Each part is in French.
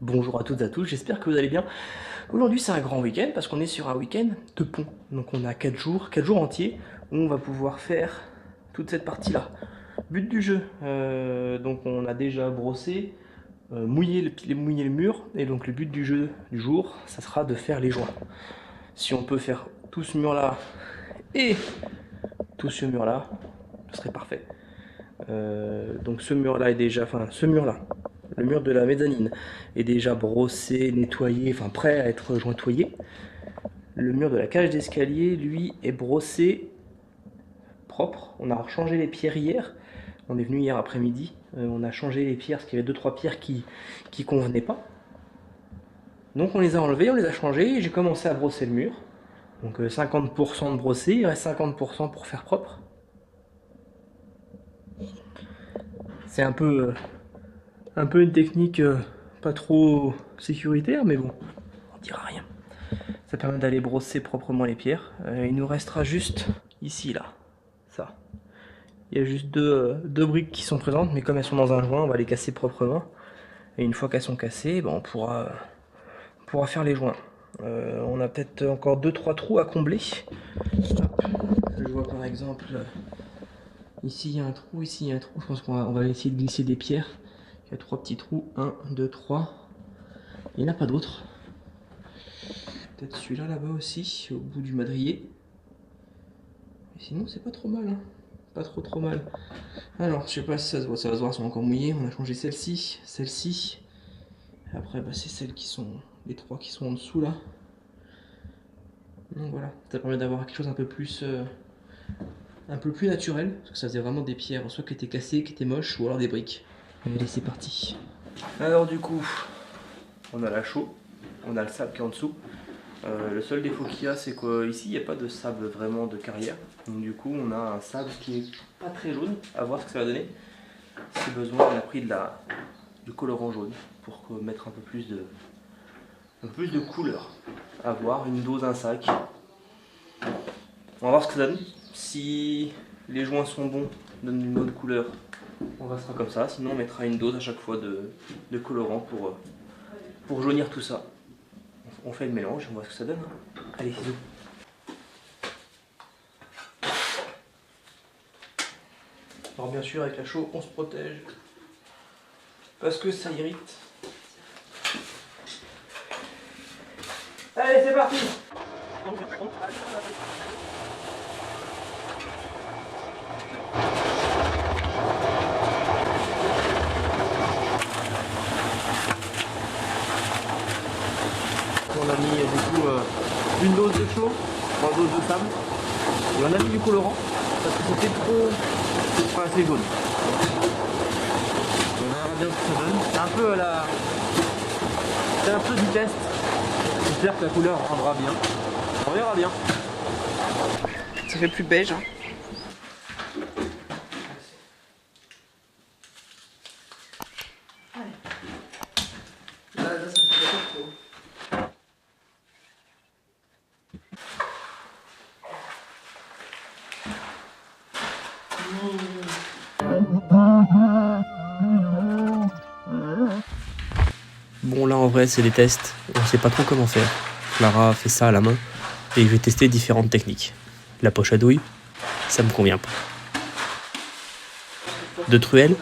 Bonjour à toutes et à tous, j'espère que vous allez bien. Aujourd'hui c'est un grand week-end parce qu'on est sur un week-end de pont. Donc on a 4 jours entiers où on va pouvoir faire toute cette partie-là. But du jeu, donc on a déjà brossé, mouillé le mur, et donc le but du jeu du jour, ça sera de faire les joints. Si on peut faire tout ce mur-là et tout ce mur-là, ce serait parfait. Donc ce mur-là est déjà, enfin ce mur-là, le mur de la mezzanine est déjà brossé, nettoyé, enfin prêt à être jointoyé. Le mur de la cage d'escalier, lui, est brossé, propre. On a changé les pierres hier. On est venu hier après-midi. On a changé les pierres parce qu'il y avait 2-3 pierres qui convenaient pas. Donc on les a enlevées, on les a changées et j'ai commencé à brosser le mur. Donc 50% de brossé, il reste 50% pour faire propre. C'est un peu une technique pas trop sécuritaire, mais bon, on dira rien. Ça permet d'aller brosser proprement les pierres. Il nous restera juste ici, là, ça. Il y a juste deux briques qui sont présentes, mais comme elles sont dans un joint, on va les casser proprement. Et une fois qu'elles sont cassées, ben, on pourra faire les joints. On a peut-être encore 2-3 trous à combler. Hop. Je vois par exemple, ici il y a un trou, ici il y a un trou. Je pense qu'on va essayer de glisser des pierres. Il y a 3 petits trous, 1, 2, 3. Il n'y en a pas d'autres. Peut-être celui-là là-bas aussi, au bout du madrier. Mais sinon c'est pas trop mal, hein. Pas trop mal. Alors je sais pas si ça se voit, ça va se voir, elles sont encore mouillées. On a changé celle-ci, celle-ci. Après bah, c'est celles qui sont, les 3 qui sont en dessous là. Donc voilà, ça permet d'avoir quelque chose un peu plus naturel, parce que ça faisait vraiment des pierres, soit qui étaient cassées, qui étaient moches, ou alors des briques. Allez, c'est parti. Alors du coup, on a la chaux, on a le sable qui est en dessous. Le seul défaut qu'il y a, c'est qu'ici, il n'y a pas de sable vraiment de carrière. Donc du coup, on a un sable qui est pas très jaune, à voir ce que ça va donner. Si besoin, on a pris du colorant jaune pour mettre un peu plus de couleur. À voir, une dose, un sac. On va voir ce que ça donne. Si les joints sont bons, donnent une bonne couleur, on restera comme ça. Sinon, on mettra une dose à chaque fois de colorant pour jaunir tout ça. On fait le mélange, on voit ce que ça donne. Allez, ciseaux. Alors bien sûr, avec la chaux, on se protège. Parce que ça irrite. Allez, c'est parti. On a mis du coup une dose de chaux, 3 doses de sable. Et on a mis du colorant parce que c'était trop, assez jaune. On verra bien ce que ça donne. C'est un peu du test. J'espère que la couleur rendra bien. On verra bien. Ça fait plus beige, hein. Là, ça fait trop. Bon là en vrai c'est des tests, on sait pas trop comment faire. Clara fait ça à la main et je vais tester différentes techniques. La poche à douille, ça me convient pas. De truelle,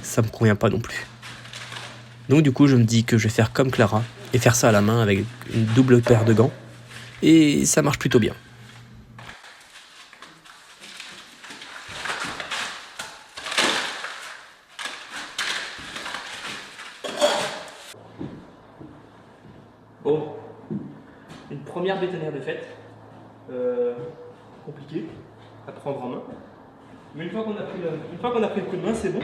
ça me convient pas non plus. Donc du coup je me dis que je vais faire comme Clara et faire ça à la main avec une double paire de gants et ça marche plutôt bien. Bon, une première bétonnière de fête, compliquée à prendre en main, mais une fois qu'on a pris le coup de main, c'est bon.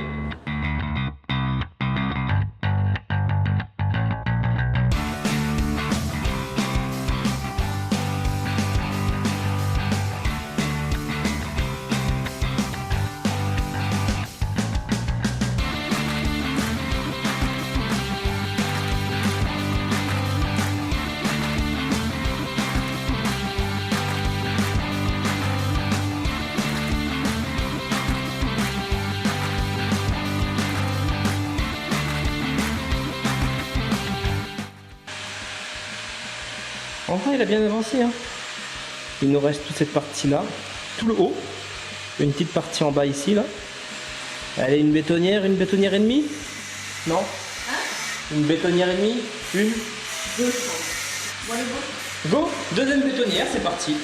Enfin, il a bien avancé. Hein. Il nous reste toute cette partie-là, tout le haut. Une petite partie en bas ici, là. Allez, une bétonnière et demie? Non? Une bétonnière et demie? Une? Deux. Go! Deuxième bétonnière, c'est parti.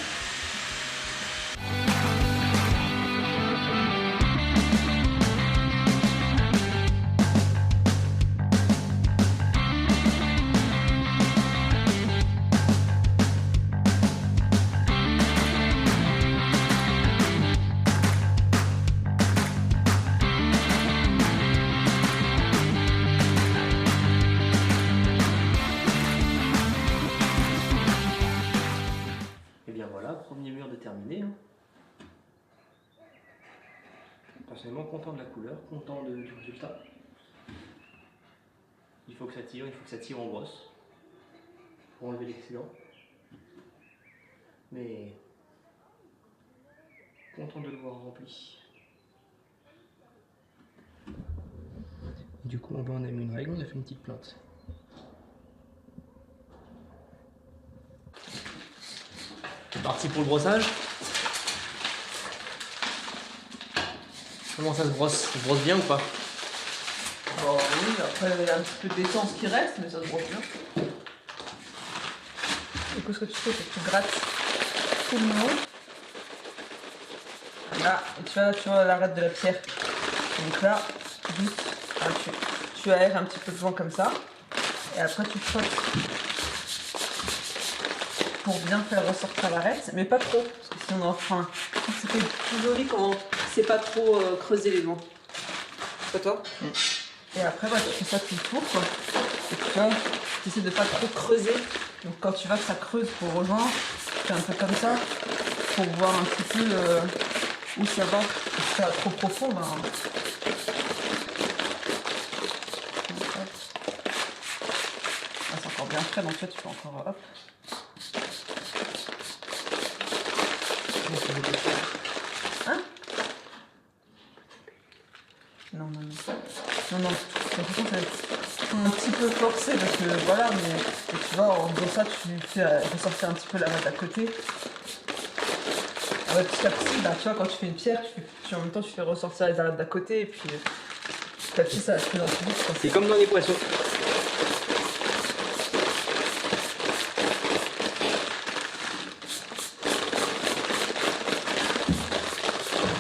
Premier mur de terminé. Hein. Personnellement content de la couleur, content du résultat. Il faut que ça tire en brosse pour enlever l'excédent. Mais content de le voir rempli. Du coup en bas on a mis une règle, on a fait une petite plinte. Parti pour le brossage. Comment ça se brosse? Ça se brosse bien ou pas? Bon oui, après il y a un petit peu d'essence qui reste, mais ça se brosse bien. Du coup ce que tu fais c'est que tu grattes tout le long. Là, et tu vois l'arête de la pierre. Donc là, juste, tu aères un petit peu devant comme ça. Et après tu frottes. Pour bien faire ressortir l'arête, mais pas trop, parce que sinon, enfin, c'était plus joli quand c'est pas trop creusé les vents. Pas toi? Et après, bah, tu fais ça tout le tour, quoi. Et tu vois, tu essaies de pas trop creuser. Donc quand tu vois que ça creuse pour rejoindre, tu fais un peu comme ça, pour voir un petit peu où ça va. Si c'est trop profond, ben... Ah, c'est encore bien frais, donc là tu peux encore... Hop. Hein? Non. J'ai l'impression que c'est un petit peu forcé parce que voilà, mais tu vois, en faisant ça, tu fais ressortir un petit peu la rate à côté. Petit à petit, bah, tu vois, quand tu fais une pierre, en même temps, tu fais ressortir les arêtes d'à côté et puis petit à petit, ça va se plus dans le public. C'est comme dans les poissons.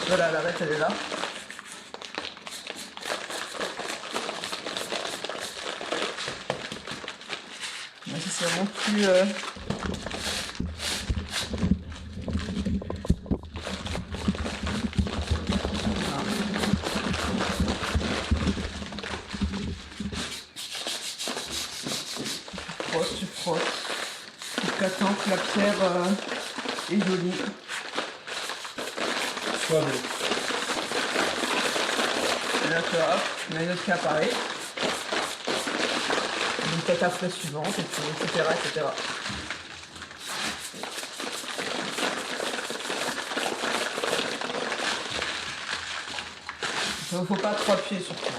Voilà, l'arête elle est là. Mais ça c'est vraiment plus... Tu frottes. Jusqu'à temps que la pierre est jolie. Soit Et là, tu vois, tu mets une autre qui apparaît. Donc, ta table suivante, et puis, etc. Il ne faut pas trop appuyer sur ça.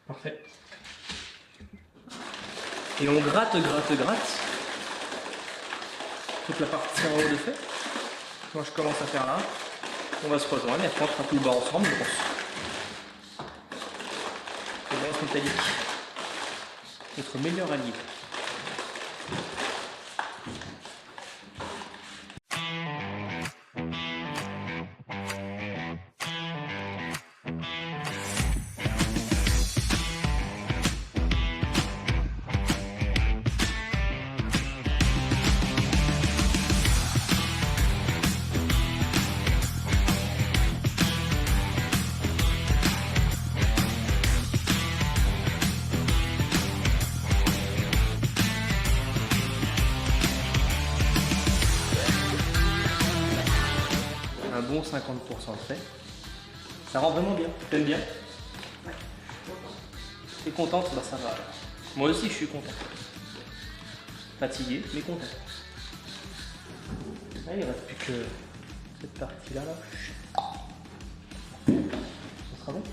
Parfait. Et on gratte. Toute la partie en haut de fait. Moi je commence à faire là. On va se rejoindre et après on fera tout le bas ensemble. Le brosse métallique. Notre meilleur allié. Un bon 50% de fait. Ça rend vraiment bien. T'aimes bien? Ouais. T'es contente? Bah ça va. Moi aussi je suis content. Fatigué, mais content. Là, il ne reste plus que cette partie-là. Là. Ça sera bon?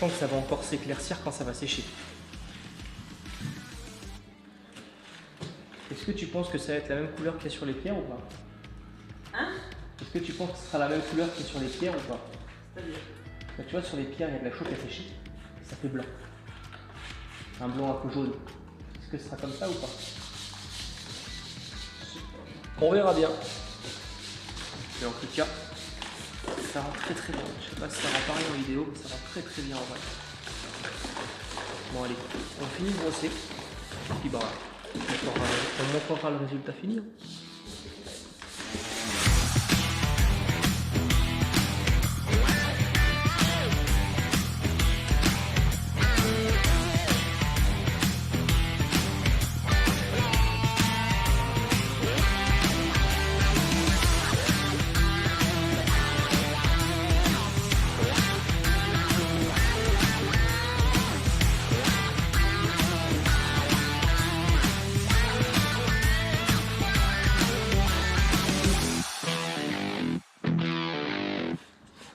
sachant que ça va encore s'éclaircir quand ça va sécher. Est-ce que tu penses que ça va être la même couleur qu'il y a sur les pierres ou pas? Hein? Est-ce que tu penses que ce sera la même couleur qu'il y a sur les pierres ou pas? C'est-à-dire? Bah, tu vois, sur les pierres, il y a de la chaux qui a séché et ça fait blanc. Un blanc un peu jaune. Est-ce que ce sera comme ça ou pas? On verra bien. Mais en tout cas, ça rend très très bien. Je sais pas si ça rend pareil en vidéo, mais ça rend très très bien en vrai. Bon allez, on finit de brosser. Et puis bah, on montrera le résultat fini.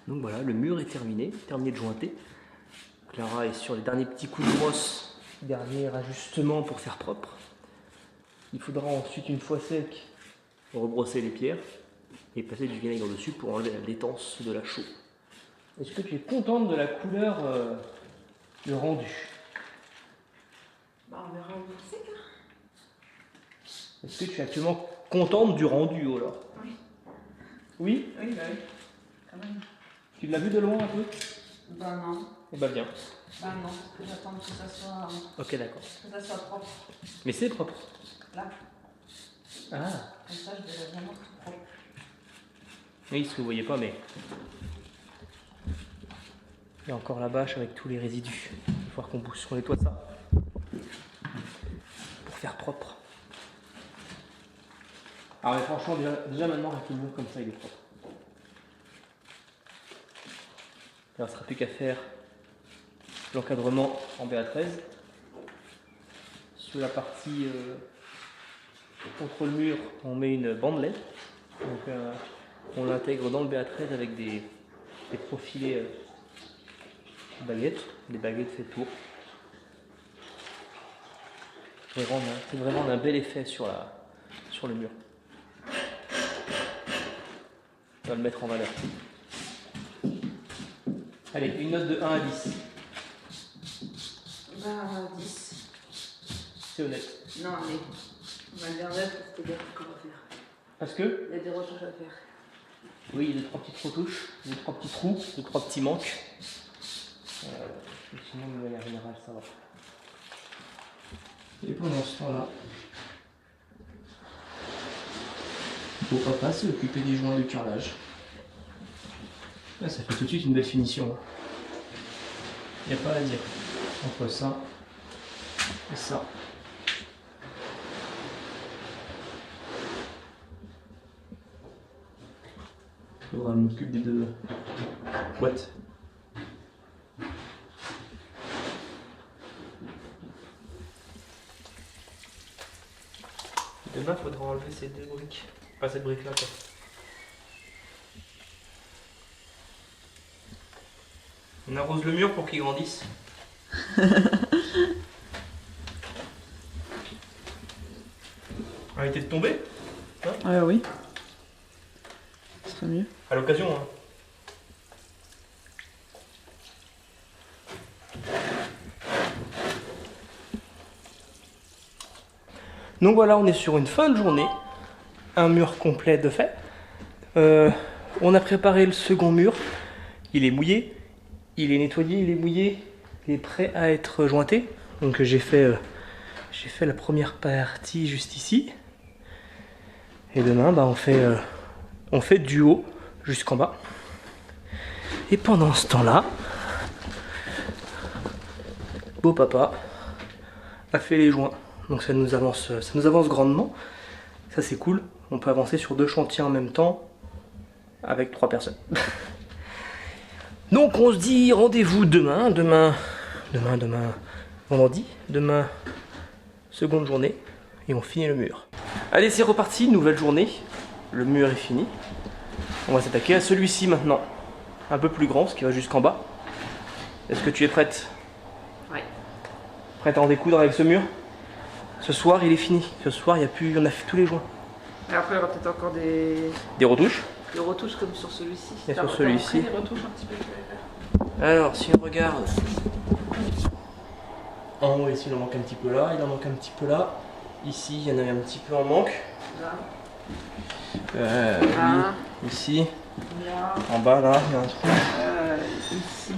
Donc voilà, le mur est terminé de jointer. Clara est sur les derniers petits coups de brosse, dernier ajustement pour faire propre. Il faudra ensuite, une fois sec, rebrosser les pierres et passer du vinaigre dessus pour enlever la détence de la chaux. Est-ce que tu es contente de la couleur du rendu? Bah, on verra au bout sec. Est-ce que tu es actuellement contente du rendu alors? Oui. Oui? Oui, bah oui. Quand même. Tu l'as vu de loin un peu? Bah non. Eh bah bien. Bah non, parce que j'attends que ça soit. Ok, d'accord. Que ça soit propre. Mais c'est propre. Là. Ah. Comme ça, je verrai vraiment tout propre. Oui, ce que vous voyez pas, mais il y a encore la bâche avec tous les résidus. Il va falloir qu'on nettoie ça pour faire propre. Alors mais franchement, déjà maintenant avec le mur comme ça, il est propre. Il ne restera plus qu'à faire l'encadrement en BA13. Sur la partie contre le mur, on met une bandelette. Donc on l'intègre dans le BA13 avec des profilés baguettes, des baguettes faites pour. C'est vraiment un bel effet sur le mur. On va le mettre en valeur. Allez, une note de 1 à 10. Bah, 10. C'est honnête. Non, mais on va le dire 9 parce qu'il y a des trucs qu'on va faire. Parce que Il y a des retouches à faire. oui, il y a 2-3 petites retouches, 2-3 petits trous, 2-3 petits manques. Sinon, de manière générale, ça va. Et pendant ce temps-là, beau papa s'est occupé des joints de carrelage. Là, ça fait tout de suite une belle finition. Il n'y a pas à dire. Entre ça et ça. Il faudra que je m'occupe des deux boîtes. Demain, il faudra enlever ces deux briques. Pas cette brique là quoi. On arrose le mur pour qu'il grandisse. Arrêtez de tomber. Hein, Ouais, oui. Ce serait mieux. à l'occasion. Hein. Donc voilà, on est sur une fin de journée. Un mur complet de fait. On a préparé le second mur. Il est mouillé. Il est nettoyé, il est mouillé. Il est prêt à être jointé. Donc j'ai fait la première partie juste ici. Et demain, bah, on fait du haut jusqu'en bas. Et pendant ce temps-là, beau papa a fait les joints. Donc ça nous avance grandement. Ça c'est cool. On peut avancer sur 2 chantiers en même temps avec 3 personnes. Donc on se dit rendez-vous demain, vendredi, demain seconde journée et on finit le mur. Allez, c'est reparti, nouvelle journée. Le mur est fini. On va s'attaquer à celui-ci maintenant. Un peu plus grand, ce qui va jusqu'en bas. Est-ce que tu es prête? Ouais. Prête à en découdre avec ce mur? Ce soir, il est fini. Ce soir, il y a plus, on a fait tous les joints. Et après, il y aura peut-être encore des retouches. Des retouches comme sur celui-ci. Et sur celui-ci. Des retouches un petit peu que tu vas faire. Alors, si on regarde. En haut, ici, il en manque un petit peu là. Il en manque un petit peu là. Ici, il y en a un petit peu en manque. Là. Oui. Ici. Là. En bas, là, il y a un trou. Ici.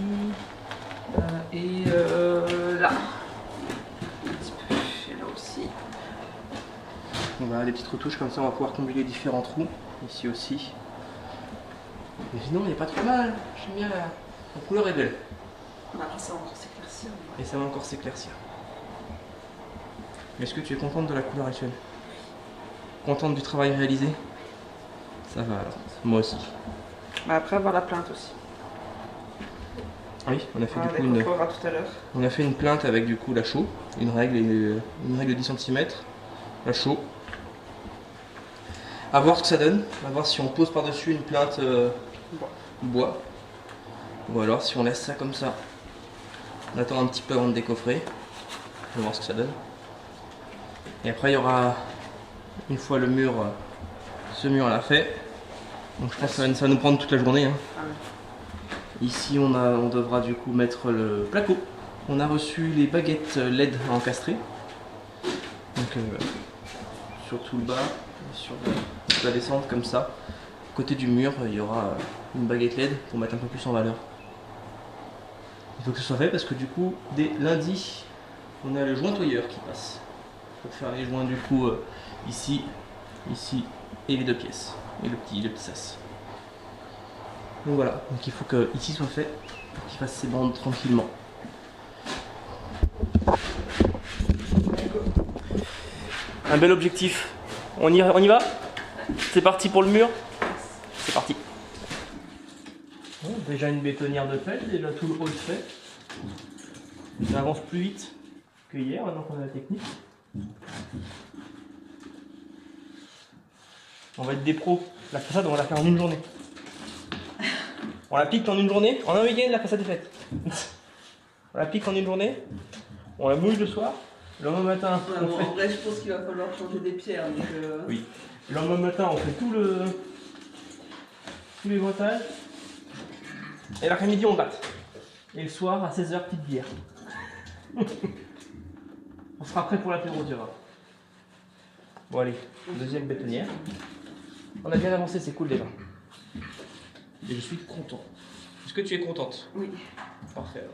Et là. Un petit peu. Et là aussi. Donc voilà, des petites retouches comme ça, on va pouvoir combiner les différents trous. Ici aussi. Mais sinon, il n'est pas trop mal. J'aime bien la couleur est belle. Après, ça va encore s'éclaircir. Et ça va encore s'éclaircir. Est-ce que tu es contente de la couleur actuelle? Contente du travail réalisé? Ça va alors, moi aussi. Bah après, avoir la plainte aussi. Oui, on a fait du coup tout à l'heure. on a fait une plainte avec du coup la chaux, une règle de 10 cm, la chaux. À voir ce que ça donne, à voir si on pose par-dessus une plainte bois, ou alors si on laisse ça comme ça. On attend un petit peu avant de décoffrer, on va voir ce que ça donne. Et après il y aura, une fois le mur, ce mur là fait, donc je pense que ça va nous prendre toute la journée. Hein. Ah oui. Ici on devra du coup mettre le placo. On a reçu les baguettes LED encastrées. Donc sur tout le bas, sur la descente comme ça. Côté du mur, il y aura une baguette LED pour mettre un peu plus en valeur. Il faut que ce soit fait parce que du coup, dès lundi, on a le jointoyeur qui passe. Pour faire les joints du coup ici, ici et les deux pièces. Et le petit sas. Donc voilà, donc il faut que ici soit fait pour qu'il fasse ses bandes tranquillement. Un bel objectif. On y va? C'est parti pour le mur? C'est parti. Bon, déjà une bétonnière de fait, déjà tout le haut de fait. Ça avance plus vite que hier, maintenant qu'on a la technique. On va être des pros. La façade, on va la faire en une journée. On la pique en une journée. En un week-end, la façade est faite. On la pique en une journée. On la mouille le soir. Le lendemain matin, en vrai, je pense qu'il va falloir changer des pierres. Donc, oui. Le lendemain matin, on fait tous les montages. Et l'après-midi, on gratte. Et le soir, à 16h, petite bière. On sera prêt pour l'apéro, tu vois. Bon, allez, deuxième bétonnière. On a bien avancé, c'est cool déjà. Et je suis content. Est-ce que tu es contente? Oui. Parfait.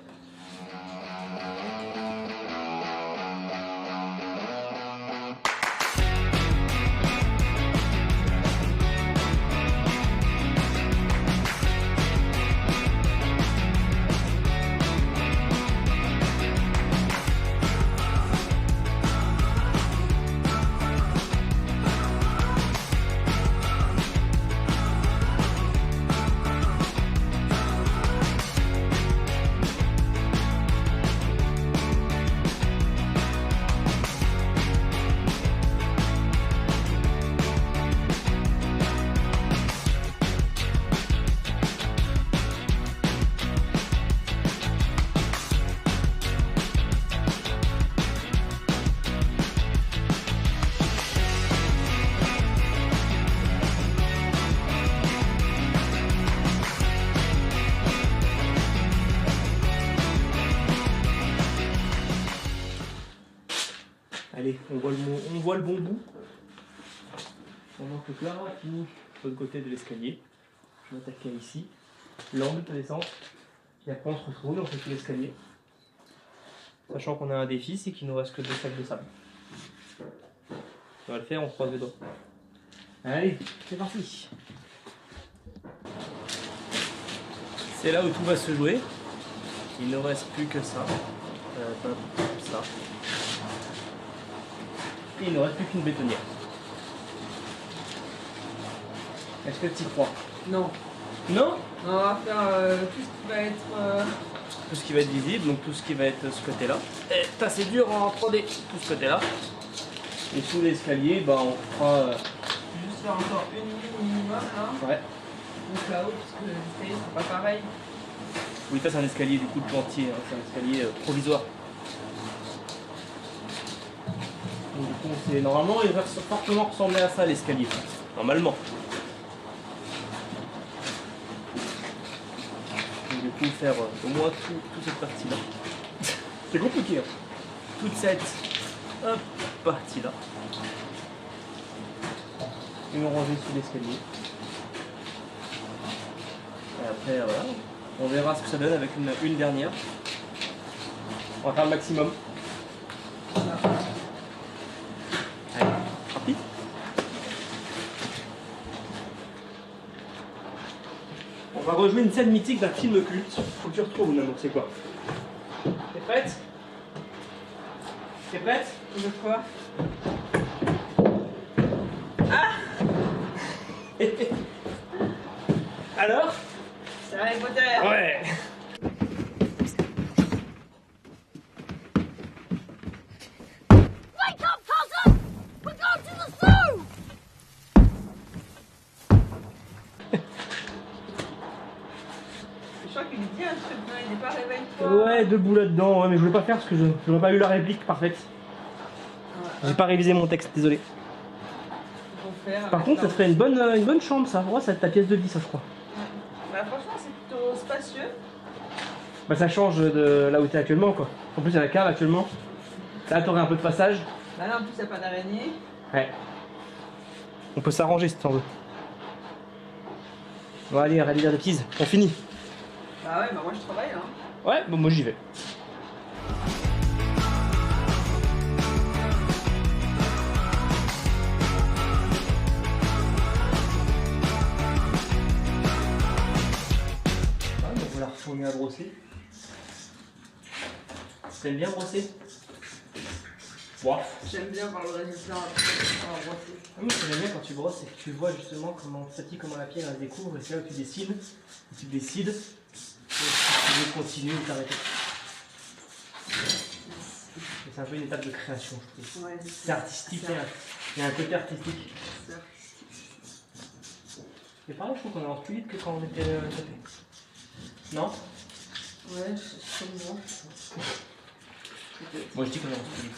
Allez, on voit le bon bout. Pendant que Clara finit de l'autre côté de l'escalier. Je vais attaquer ici. L'angle de descente. Et après on se retrouve, on fait tout l'escalier. Sachant qu'on a un défi, c'est qu'il nous reste que 2 sacs de sable. On va le faire, on se croise les doigts. Allez, c'est parti. C'est là où tout va se jouer. Il ne reste plus que ça. Ça. Et il ne reste plus qu'une bétonnière. Est-ce que tu y crois? Non. Non? On va faire tout ce qui va être... Tout ce qui va être visible, donc tout ce qui va être ce côté-là. Et c'est dur en 3D, tout ce côté-là. Et sous l'escalier, bah, on fera... Juste faire encore une ligne minimum là. Ouais. Donc là-haut, parce que l'escalier c'est pas pareil. Oui, ça c'est un escalier du coup de chantier, hein. C'est un escalier provisoire. Donc, du coup, normalement, il va fortement ressembler à ça l'escalier. Normalement. Donc, du coup, faire au moins toute cette partie-là. C'est compliqué. Hein. Toute cette partie-là. Et on ranger sous l'escalier. Et après, voilà. On verra ce que ça donne avec une dernière. On va faire le maximum. Allez, parti. On va rejouer une scène mythique d'un film culte. Faut que tu retrouves maintenant, c'est quoi? T'es prête? T'es prête? De quoi? Ah! Alors? C'est Harry Potter! Ouais! Wake up, cousin! We're going to the zoo! Je crois qu'il lui dit un truc, non? Il n'est pas réveille-toi. Ouais, debout là-dedans, ouais, mais je voulais pas faire parce que je n'aurais pas eu la réplique parfaite. Ouais. J'ai pas révisé mon texte, désolé. Faut faire Par avec contre, ça la- te ferait une bonne chambre, ça. Ouais, ça va être ta pièce de vie, ça, je crois. Bah, franchement, c'est plutôt spacieux. Bah, ça change de là où t'es actuellement, quoi. En plus, il y a la cave actuellement. Là, t'aurais un peu de passage. Bah, là, en plus, il n'y a pas d'araignée. Ouais. On peut s'arranger si t'en veux. Bon, allez, arrête de dire des bêtises. On finit. Bah, ouais, bah, moi, je travaille, hein. Ouais, bon, moi j'y vais. Ah, donc voilà, on est à brosser. T'aimes bien brosser? Wow. J'aime bien voir le résultat en brosser. Moi, j'aime bien quand tu brosses et que tu vois justement comment petit à petit comment la pierre elle découvre et c'est là où tu décides. Et tu décides si tu veux continuer ou t'arrêter. Et c'est un peu une étape de création, je trouve. Ouais, C'est artistique, il y a un côté artistique. c'est Et pareil, je trouve qu'on avance plus vite que quand on était tapé. Non? Ouais, c'est comme moi. Moi je dis qu'on avance plus vite.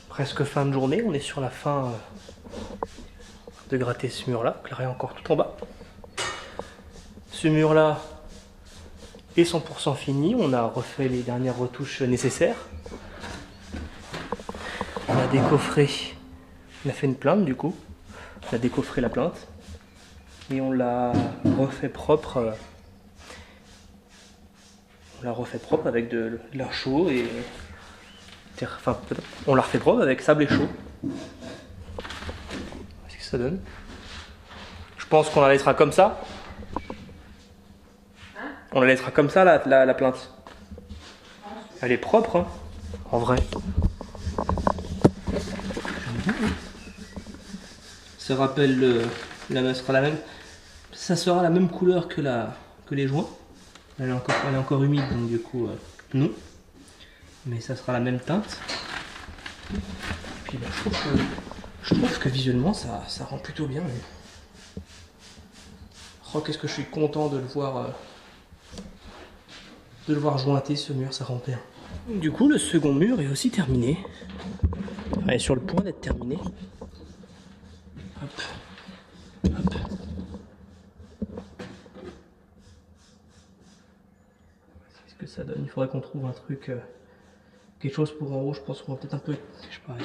Presque fin de journée, on est sur la fin de gratter ce mur là, Clara est encore tout en bas. Ce mur là est 100% fini, on a refait les dernières retouches nécessaires. On a décoffré, on a fait une plainte du coup, on a décoffré la plainte et on l'a refait propre. On l'a refait propre avec de l'air chaud et enfin, on l'a refait propre avec sable et chaud. Qu'est-ce que ça donne? Je pense qu'on la laissera comme ça. On la laissera comme ça la plainte. Elle est propre, hein. en vrai. Ça rappelle sera la même. Ça sera la même couleur que les joints. Elle est encore humide, donc du coup non. Mais ça sera la même teinte. Puis bah, je trouve que visuellement ça rend plutôt bien. Oh, qu'est-ce que je suis content de le voir jointer ce mur, ça rend bien. Du coup, le second mur est aussi terminé. Il est sur le point d'être terminé. Hop. Hop. Qu'est-ce que ça donne? Il faudrait qu'on trouve un truc, quelque chose pour en haut. Je pense qu'on va peut-être un peu, je sais pas,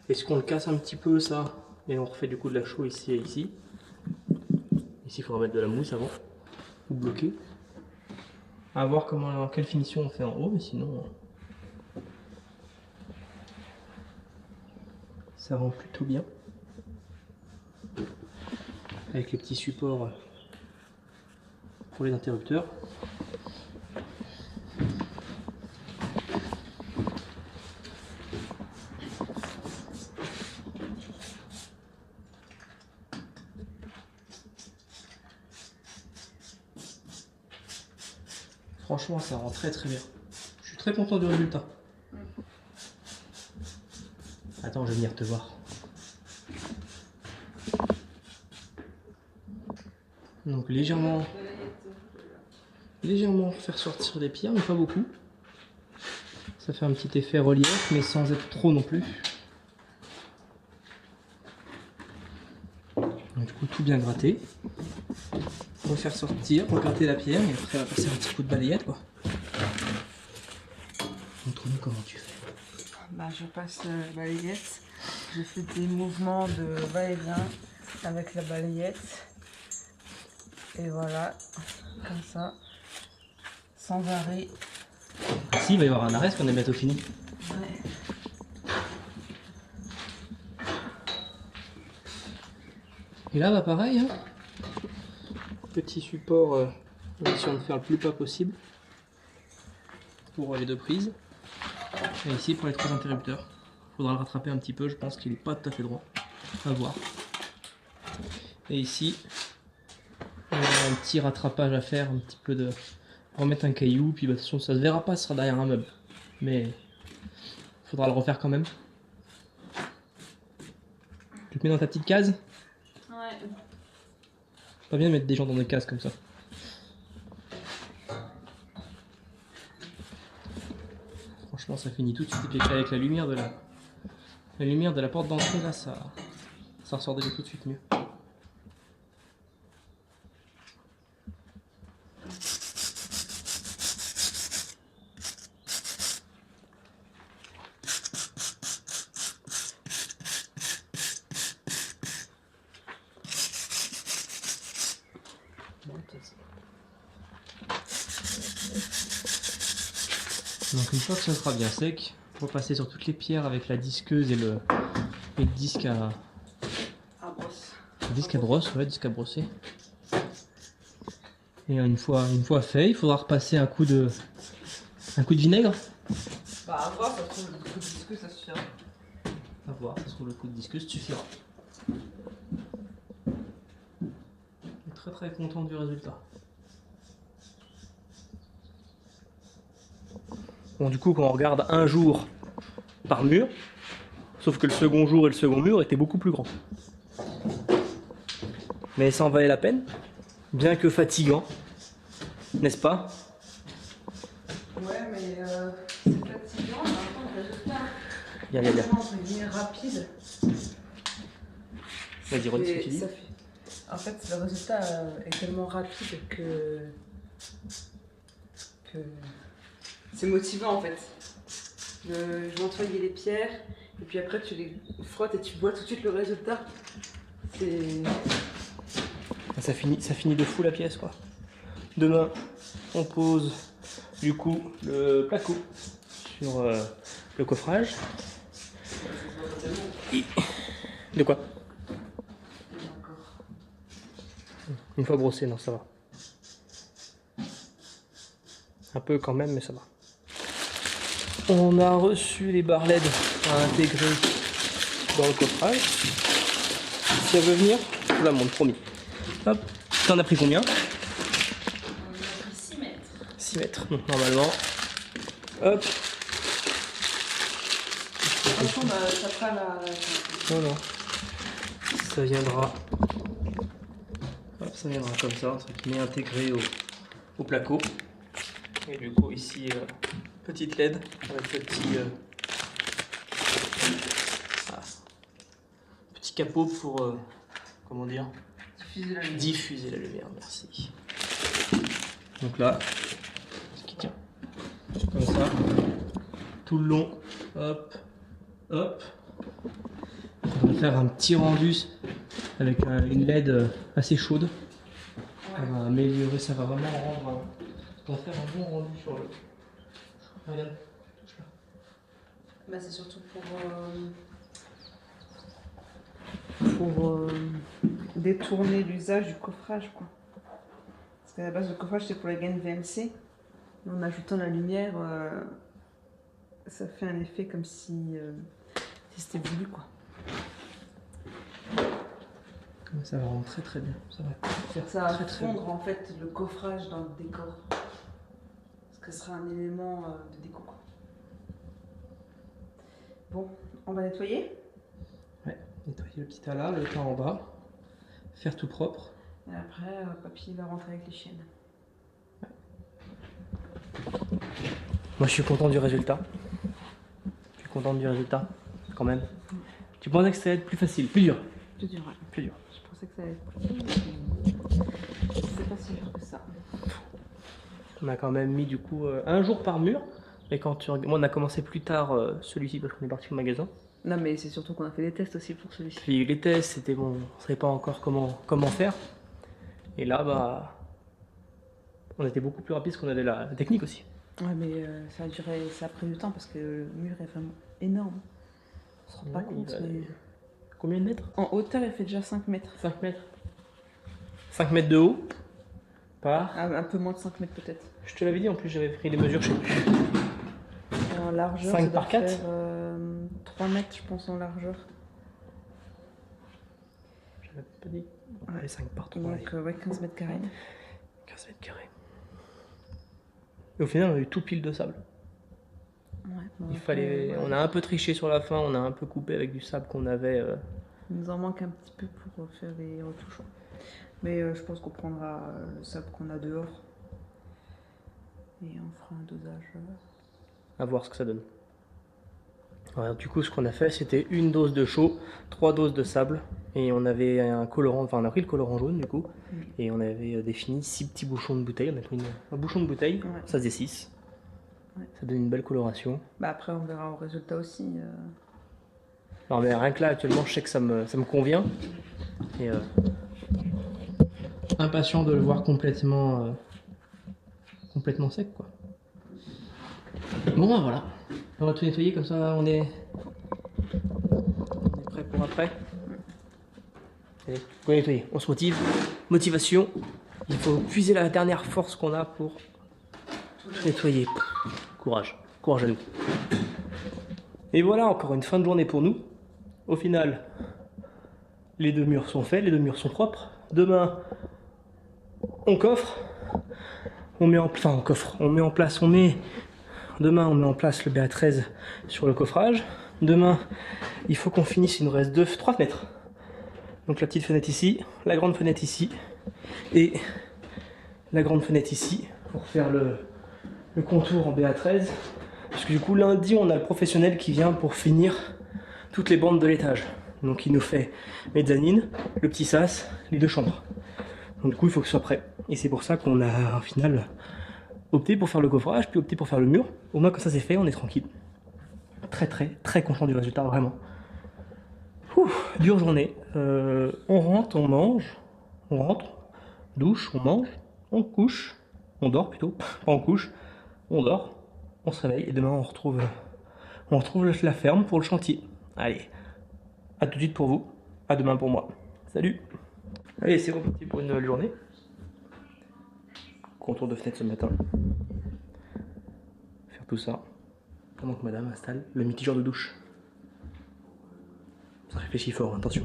est-ce qu'on le casse un petit peu ça et on refait du coup de la chaux ici et ici. Ici, il faudra mettre de la mousse avant ou bloquer. À voir quelle finition on fait en haut, mais sinon ça rend plutôt bien. Avec les petits supports pour les interrupteurs. Franchement, ça rend très très bien. Je suis très content du résultat. Attends, je vais venir te voir. Donc légèrement faire sortir les pierres, mais pas beaucoup. Ça fait un petit effet relief, mais sans être trop non plus. Donc, du coup, tout bien gratter. Refaire sortir, regratter la pierre, et après on va passer un petit coup de balayette, quoi. Montre-nous comment tu fais. Bah, je passe la balayette. Je fais des mouvements de va-et-vient avec la balayette. Et voilà, comme ça, sans arrêt. Si, il va y avoir un arrêt quand on est bientôt fini. Ouais. Et là, bah pareil, hein. Petit support, essayant de faire le plus bas possible pour les deux prises. Et ici pour les trois interrupteurs. Il faudra le rattraper un petit peu, je pense qu'il n'est pas tout à fait droit. À voir. Et ici, on a un petit rattrapage à faire, un petit peu de remettre un caillou, puis bah, de toute façon ça se verra pas, ce sera derrière un meuble. Mais il faudra le refaire quand même. Tu te mets dans ta petite case? Ouais. Pas bien de mettre des gens dans des cases comme ça. Franchement, ça finit tout de suite. Et puis avec la lumière de la porte d'entrée là, ça ressort déjà tout de suite mieux. Donc une fois que ça sera bien sec, on va passer sur toutes les pierres avec la disqueuse et le disque à brosse. disque à brosse, ouais, disque à brosser. Et une fois fait, il faudra repasser un coup de vinaigre. Bah à voir, ça se trouve le coup de disque ça suffira. À voir, ça se trouve le coup de disqueuse suffira. Je suis très très content du résultat. Bon, du coup, quand on regarde un jour par mur, sauf que le second jour et le second mur étaient beaucoup plus grands. Mais ça en valait la peine, bien que fatigant, n'est-ce pas? Ouais, mais c'est fatigant, mais en même temps, le résultat Bien. entre guillemets rapide. Vas-y, redis ce que tu dis. En fait, le résultat est tellement rapide que c'est motivant en fait. Je nettoyer les pierres et puis après tu les frottes et tu vois tout de suite le résultat. Ça finit de fou la pièce, quoi. Demain, on pose du coup le placo sur le coffrage. Et... De quoi? Une fois brossé, non, ça va. Un peu quand même, mais ça va. On a reçu les barres LED à intégrer dans le coffrage. Si elle veut venir, je vous la montre, promis. Hop, t'en as pris combien? 6 mètres. 6 mètres, donc normalement. Hop. Attention, ça fera la... Non, non. Ça viendra. Hop, ça viendra comme ça, entre guillemets, intégré au placo. Et du coup, ici, petite LED avec le petit capot pour, comment dire, diffuser la lumière. Merci. Donc là, ce qui tient comme ça, tout le long. Hop, hop. On va faire un petit rendu avec une LED assez chaude. Ça va améliorer, ça va vraiment rendre. On va faire un bon rendu sur le. Regarde, touche là. Bah, c'est surtout pour détourner l'usage du coffrage, quoi. Parce qu'à la base, le coffrage c'est pour les gaines VMC. Mais en ajoutant la lumière, ça fait un effet comme si c'était voulu, quoi. Ça va rendre très très bien. Ça va faire Ça va très très fondre bien. en fait le coffrage dans le décor. Parce que ce sera un élément de déco, quoi. Bon, on va nettoyer. Ouais, nettoyer le petit tas là, le tas en bas, faire tout propre. Et après, papy va rentrer avec les chiennes. Moi je suis content du résultat. Je suis content du résultat, quand même. Tu pensais que ça allait être plus facile, plus dur? Plus dur, ouais. Plus dur. Je pensais que ça allait être plus dur, mais c'est pas si dur que ça. On a quand même mis du coup un jour par mur. Et quand tu regardes, moi, on a commencé plus tard celui-ci parce qu'on est parti au magasin. Non, mais c'est surtout qu'on a fait des tests aussi pour celui-ci. Puis les tests, c'était bon, on savait pas encore comment faire. Et là, bah, on était beaucoup plus rapide parce qu'on avait la technique aussi. Ouais, mais ça a duré, ça a pris du temps parce que le mur est vraiment énorme. On se rend pas Ouais, compte, il va- mais... Combien de mètres? En hauteur, il fait déjà 5 mètres. 5 mètres. 5 mètres de haut. Par. Ah, un peu moins de 5 mètres peut-être. Je te l'avais dit, en plus j'avais pris les mesures, je sais plus. Et en largeur, 5 ça doit par 4. faire 3 mètres, je pense, en largeur. J'avais pas dit. Allez, 5 par 3. Donc, ouais, 15 mètres carrés. 15 mètres carrés. Et au final, on a eu tout pile de sable. Ouais, bon, Il après, fallait, ouais. on a un peu triché sur la fin, on a un peu coupé avec du sable qu'on avait. Il nous en manque un petit peu pour faire les retouches. Mais je pense qu'on prendra le sable qu'on a dehors. Et on fera un dosage. À voir ce que ça donne. Alors, du coup, ce qu'on a fait, c'était une dose de chaud, 3 doses de sable, et on avait un colorant, enfin on a pris le colorant jaune du coup, et on avait défini 6 petits bouchons de bouteille. On a pris un bouchon de bouteille, Ouais. ça faisait 6. Ouais. Ça donne une belle coloration. Bah après, on verra au résultat aussi. Alors, mais rien que là, actuellement, je sais que ça me convient. Et impatient de le voir complètement sec, quoi. Bon, ben voilà. On va tout nettoyer, comme ça, on est prêt pour après. Allez, on va nettoyer. On se motive. Motivation. Il faut puiser la dernière force qu'on a pour nettoyer. Courage. Courage à nous. Et voilà, encore une fin de journée pour nous. Au final, les 2 murs sont faits, les 2 murs sont propres. Demain, on coffre. On met en place demain on met en place le BA13 sur le coffrage. Demain, il faut qu'on finisse, il nous reste 3 fenêtres. Donc la petite fenêtre ici, la grande fenêtre ici et la grande fenêtre ici pour faire le contour en BA13. Parce que du coup lundi on a le professionnel qui vient pour finir toutes les bandes de l'étage. Donc il nous fait mezzanine, le petit sas, les 2 chambres. Donc du coup il faut que ce soit prêt. Et c'est pour ça qu'on a au final opté pour faire le coffrage, puis opté pour faire le mur. Au moins quand ça c'est fait, on est tranquille. Très très très content du résultat, vraiment. Dure journée. On rentre, on mange, on rentre, douche, on mange, on couche, on dort plutôt, pas on couche, on dort, on se réveille et demain on retrouve la ferme pour le chantier. Allez, à tout de suite pour vous, à demain pour moi. Salut. Allez, c'est reparti pour une nouvelle journée. Contour de fenêtre ce matin. Faire tout ça. pendant que madame installe le mitigeur de douche. Ça réfléchit fort, hein, attention.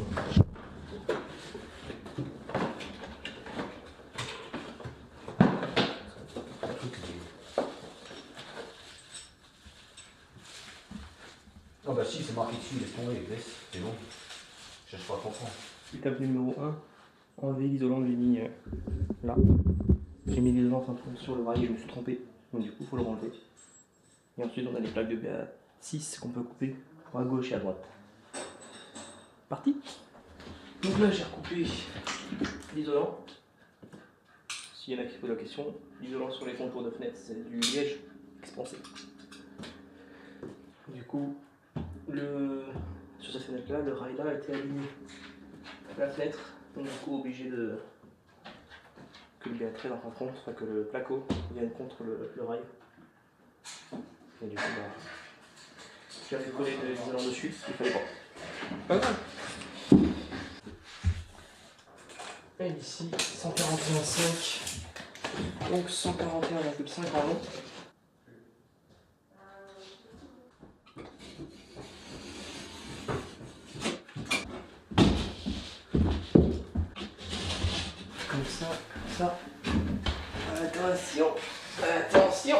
Ah bah si, c'est marqué dessus, laisse tomber, laisse, c'est bon. Je cherche pas à comprendre. Étape numéro 1, enlever l'isolant que j'ai mis là. J'ai mis l'isolant sur le rail, je me suis trompé, donc du coup il faut le renlever. Et ensuite on a les plaques de BA6 qu'on peut couper à gauche et à droite. Parti. Donc là j'ai recoupé l'isolant. S'il y en a qui se posent la question, l'isolant sur les contours de fenêtre c'est du liège expansé. Du coup, sur cette fenêtre là, le rail là a été aligné à la fenêtre, donc du coup obligé de que le BA13 en contre, enfin que le placo vienne contre le rail. Et du coup, j'ai fait coller de l'isolant dessus, il fallait pas. Pas grave. Et ici, 141,5, donc 141,5 en long. Comme ça. Attention, attention.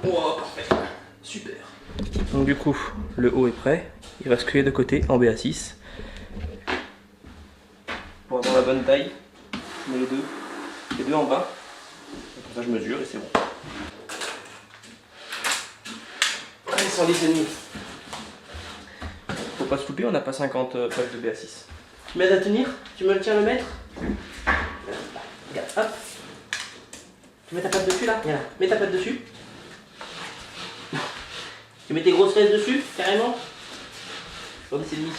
Oh, parfait. Super. Donc du coup, le haut est prêt. Il reste que les deux côtés en BA6. Pour avoir la bonne taille, je mets les deux en bas. Et comme ça je mesure et c'est bon. Allez, 110,5. Faut pas se louper, on n'a pas 50 plaques de BA6. Tu m'aides à tenir? Tu me le tiens le mètre? Regarde, hop. Tu mets ta patte dessus là? Viens là, mets ta patte dessus. Tu mets tes grosses fesses dessus, carrément. 110,5.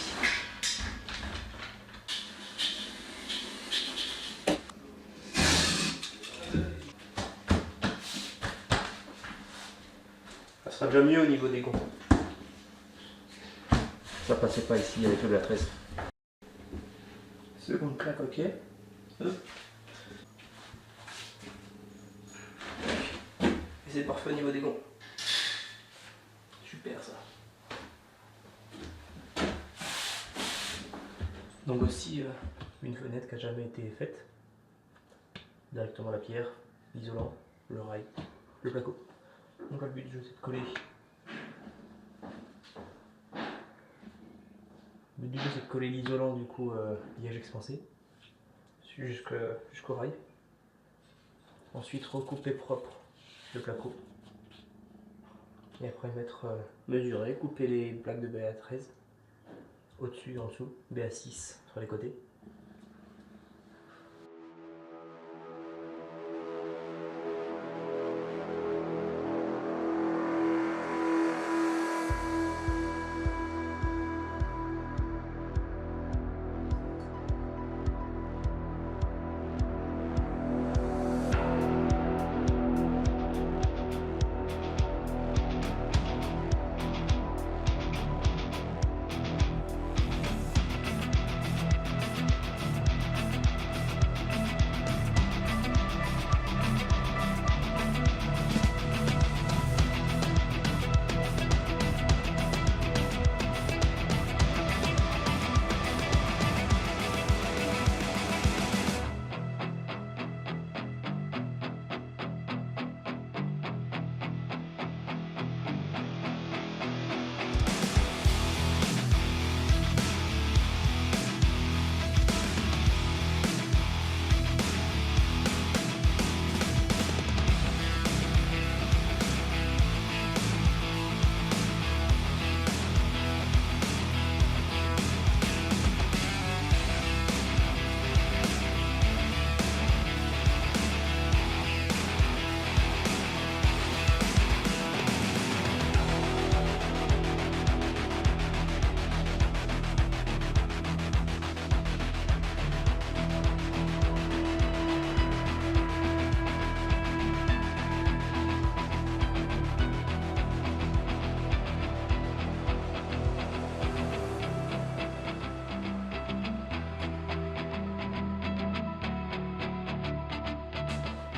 Ça sera déjà mieux au niveau des gonds. Ça passait pas ici avec le BA13. Seconde claque, ok. Et c'est parfait au niveau des gonds. Super ça. Donc aussi une fenêtre qui n'a jamais été faite. Directement la pierre, l'isolant, le rail, le placo. Donc le but du jeu c'est de coller. Le but du jeu c'est de coller l'isolant du coup liège expansé jusqu'au rail. Ensuite recouper propre le placo. Et après mesurer, couper les plaques de BA13 au-dessus et en dessous, BA6 sur les côtés.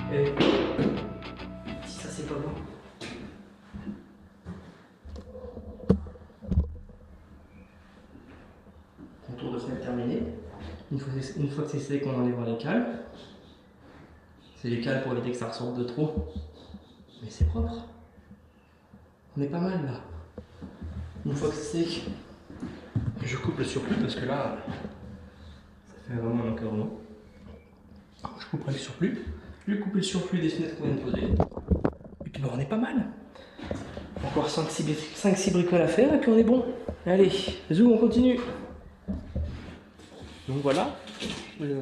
Et si ça c'est pas bon, tour de semelle terminé. Une fois que c'est sec, on enlèvera les cales. C'est les cales pour éviter que ça ressorte de trop. Mais c'est propre. On est pas mal là. Une fois que c'est sec, je coupe le surplus parce que là, ça fait vraiment un encadrement. Je couperai le surplus. Je vais couper le surplus des fenêtres qu'on vient de poser. Et puis bah, on est pas mal. Encore 5-6 bricoles à faire et puis on est bon. Allez, zou, on continue. Donc voilà,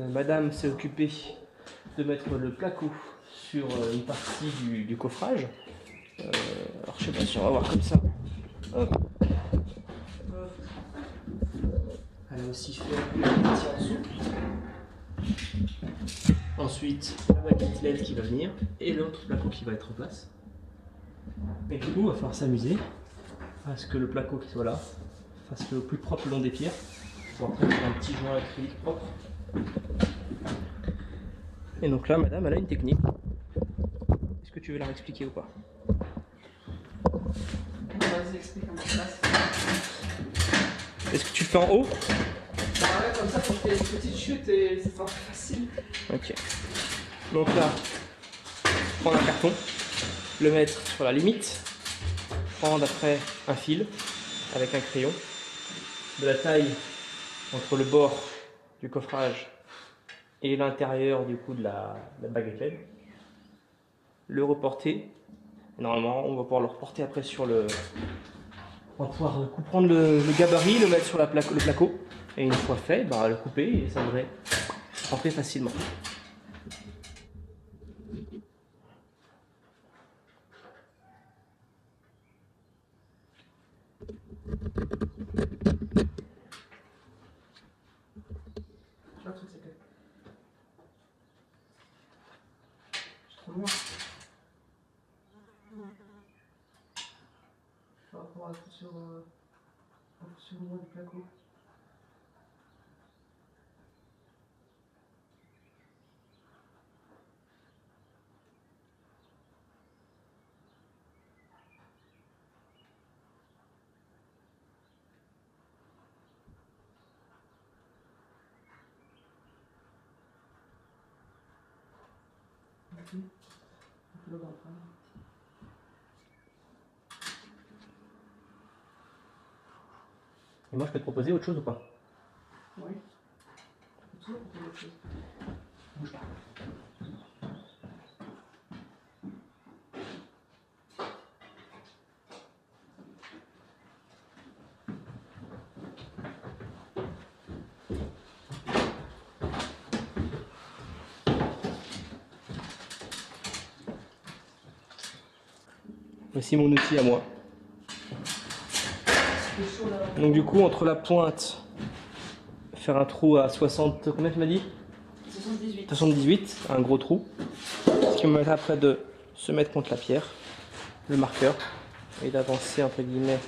madame s'est occupée de mettre le placo sur une partie du coffrage. Alors je sais pas si on va voir comme ça. Hop. Hop. Elle a aussi fait une partie en dessous. Ensuite, la baguette LED qui va venir et l'autre placo qui va être en place. Et du coup, on va falloir s'amuser à ce que le placo qui soit là fasse le plus propre le long des pierres. Pour après faire un petit joint acrylique propre. Et donc là, madame, elle a une technique. Est-ce que tu veux la réexpliquer ou pas? Vas-y, explique comment ça se passe. Est-ce que tu le fais en haut? Bah ouais, comme ça, pour qu'il y ait une petite chute et c'est pas facile. Ok. Donc là, prendre un carton, le mettre sur la limite, prendre après un fil avec un crayon, de la taille entre le bord du coffrage et l'intérieur du coup de la baguette LED, le reporter. Normalement, on va pouvoir le reporter après sur le... On va pouvoir prendre le gabarit, le mettre sur le placo, et une fois fait, bah, le couper et ça devrait rentrer facilement. Le truc, c'est que. Je suis trop loin. Par rapport à tout sur le moins du placo. Et moi, je peux te proposer autre chose ou pas? Oui. On peut toujours proposer autre chose. Bouge pas. Voici mon outil à moi. Donc du coup, entre la pointe, faire un trou à 60... Combien tu m'as dit? 78. 78, un gros trou. Ce qui me permettra après de se mettre contre la pierre, le marqueur, et d'avancer entre guillemets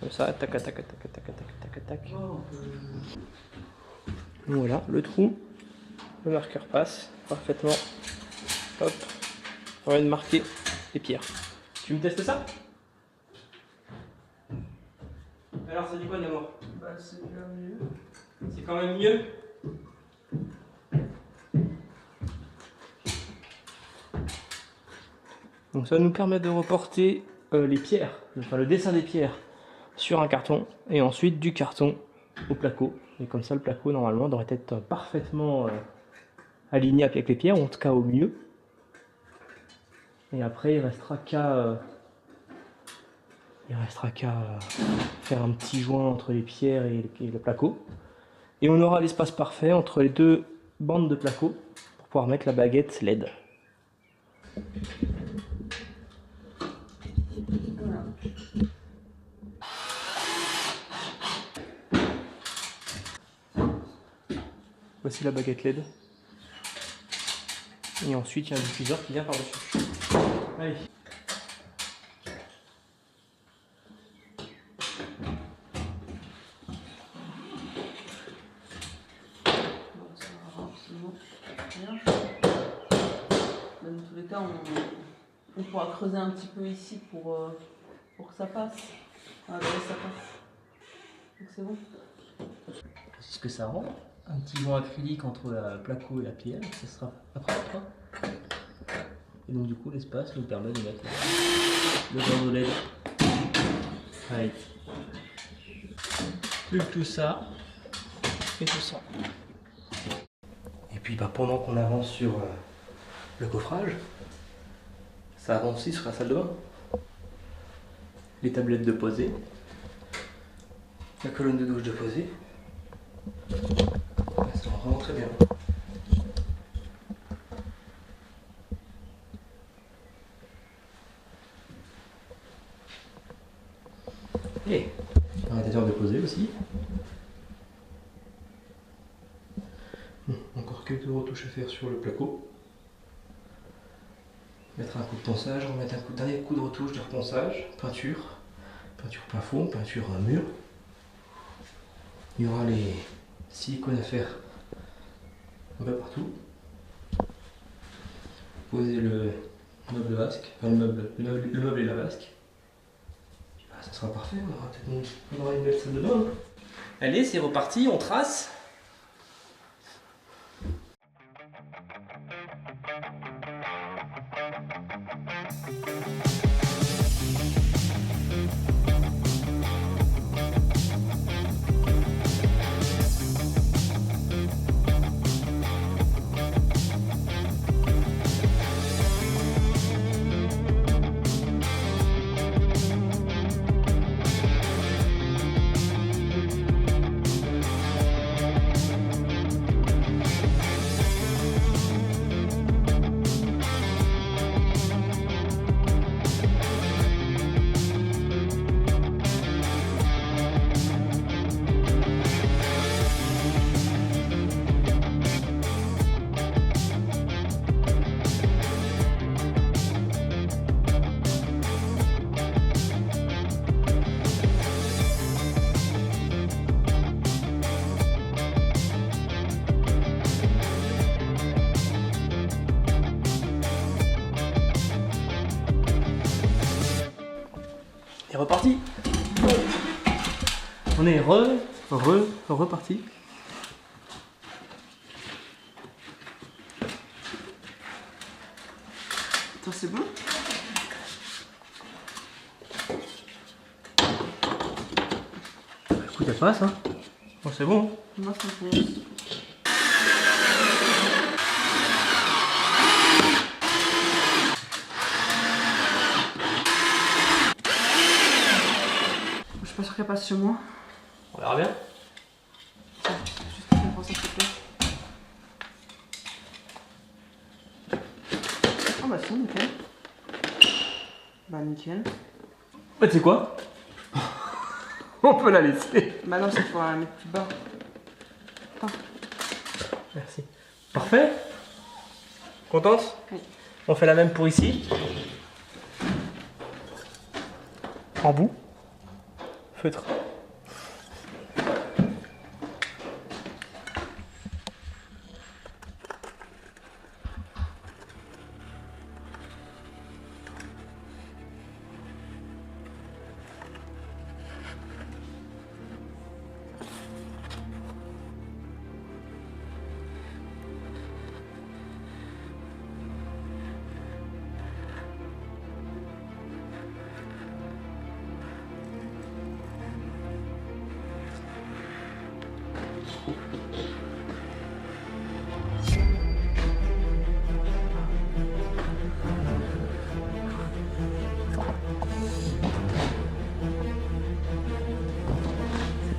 comme ça, tac tac tac tac tac tac tac tac. Donc voilà, le trou, le marqueur passe parfaitement. Hop, on vient de marquer les pierres. Tu me testes ça? Alors ça dit quoi d'abord? Bah c'est bien mieux. C'est quand même mieux. Donc ça va nous permettre de reporter les pierres, enfin le dessin des pierres sur un carton et ensuite du carton au placo. Et comme ça le placo normalement devrait être parfaitement aligné avec les pierres, ou en tout cas au mieux. Et après il restera qu'à faire un petit joint entre les pierres et le placo. Et on aura l'espace parfait entre les deux bandes de placo pour pouvoir mettre la baguette LED. Voilà. Voici la baguette LED. Et ensuite il y a un diffuseur qui vient par-dessus. Allez. Dans tous les cas, on pourra creuser un petit peu ici pour que ça passe. Ah, là, ça passe. Donc c'est bon. ce que ça rend. Un petit joint acrylique entre la placo et la pierre, ça sera après. Et donc du coup l'espace nous permet de mettre le bandeau LED. Right. Plus que tout ça et tout ça. Et puis pendant qu'on avance sur le coffrage, ça avance aussi sur la salle de bain. Les tablettes de posée, la colonne de douche de posée. Ça va vraiment très bien. Et un radiateur de posée aussi. Encore quelques retouches à faire sur le placo. Mettre un coup de ponçage, remettre un dernier coup de retouche de reponçage, peinture plafond, peinture mur. Il y aura les silicones à faire un peu partout. Poser le meuble vasque, enfin le meuble et la vasque. Ça sera parfait, on aura une belle salle de bain. Allez, c'est reparti, on trace. Et reparti. On est reparti. Attends, c'est bon? Écoute, elle passe, hein. Bon, c'est bon. Moi, c'est bon. Je suis pas sûre qu'elle passe chez moi. On verra bien. Tiens, juste pour faire ça, s'il te plaît. Ah bah si, nickel. Bah nickel. Bah tu sais quoi? On peut la laisser. Bah non, c'est pour la mettre plus bas. Attends. Merci. Parfait. Contente? Oui. On fait la même pour ici. En bout. Feutre.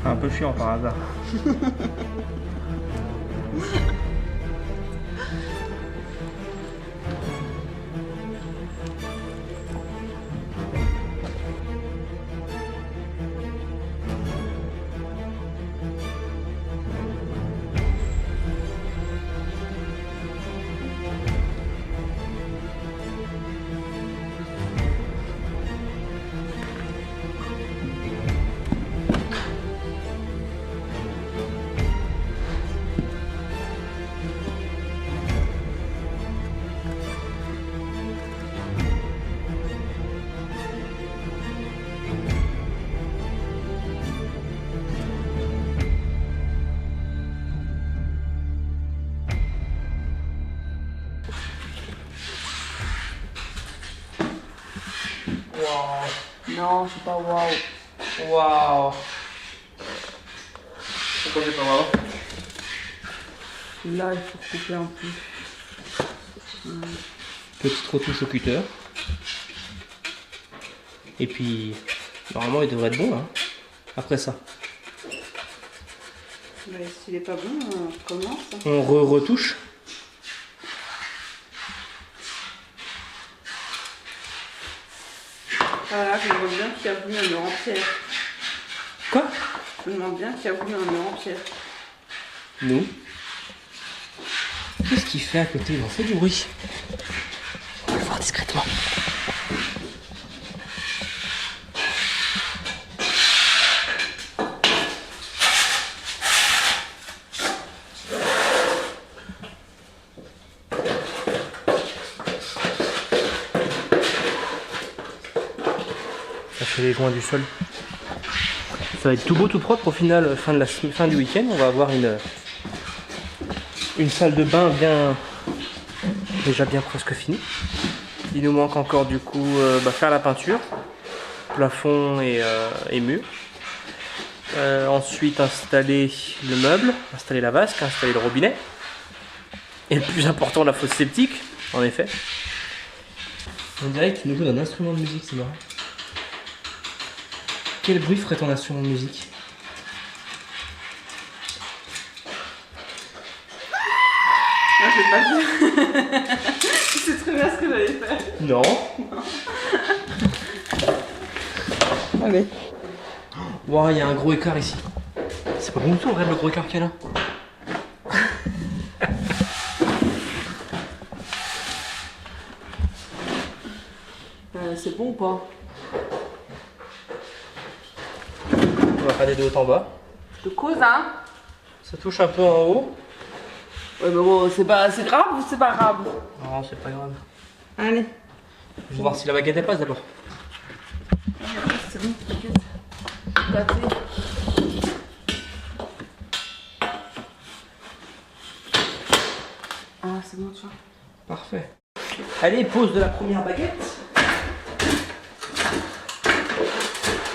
Un peu chiant par hasard. Non, c'est pas waouh. Waouh. Pourquoi c'est pas waouh? Là, il faut couper un peu. Petite retouche au cutter. Et puis, normalement, il devrait être bon, là. Après ça. Mais s'il est pas bon, on recommence. On retouche. Voilà, je me demande bien qui a voulu un mur en pierre. Quoi? Je me demande bien qui a voulu un mur en pierre. Nous. Qu'est-ce qu'il fait à côté? Il en fait du bruit. On va le voir discrètement. Ça fait les joints du sol. Ça va être tout beau, tout propre au final, fin du week-end. On va avoir une salle de bain déjà bien presque finie. Il nous manque encore du coup faire la peinture, plafond et mur. Ensuite installer le meuble, installer la vasque, installer le robinet. Et le plus important, la fosse septique, en effet. On dirait que tu nous joues d'un instrument de musique, c'est marrant. Quel bruit ferait ton instrument de musique? Ah, je vais pas le dire. Tu sais très bien ce que j'allais faire. Non. Allez. Wow, il y a un gros écart ici. C'est pas bon du tout, regarde le gros écart qu'il y a là. C'est bon ou pas? On va regarder de haut en bas. Je te cause, hein? Ça touche un peu en haut. Ouais, mais bon, c'est grave ou c'est pas grave? Non, c'est pas grave. Allez. Je vais voir si la baguette elle passe d'abord. C'est bon, t'inquiète. Gâté. Ah, c'est bon, tu vois. Parfait. Allez, pose de la première baguette.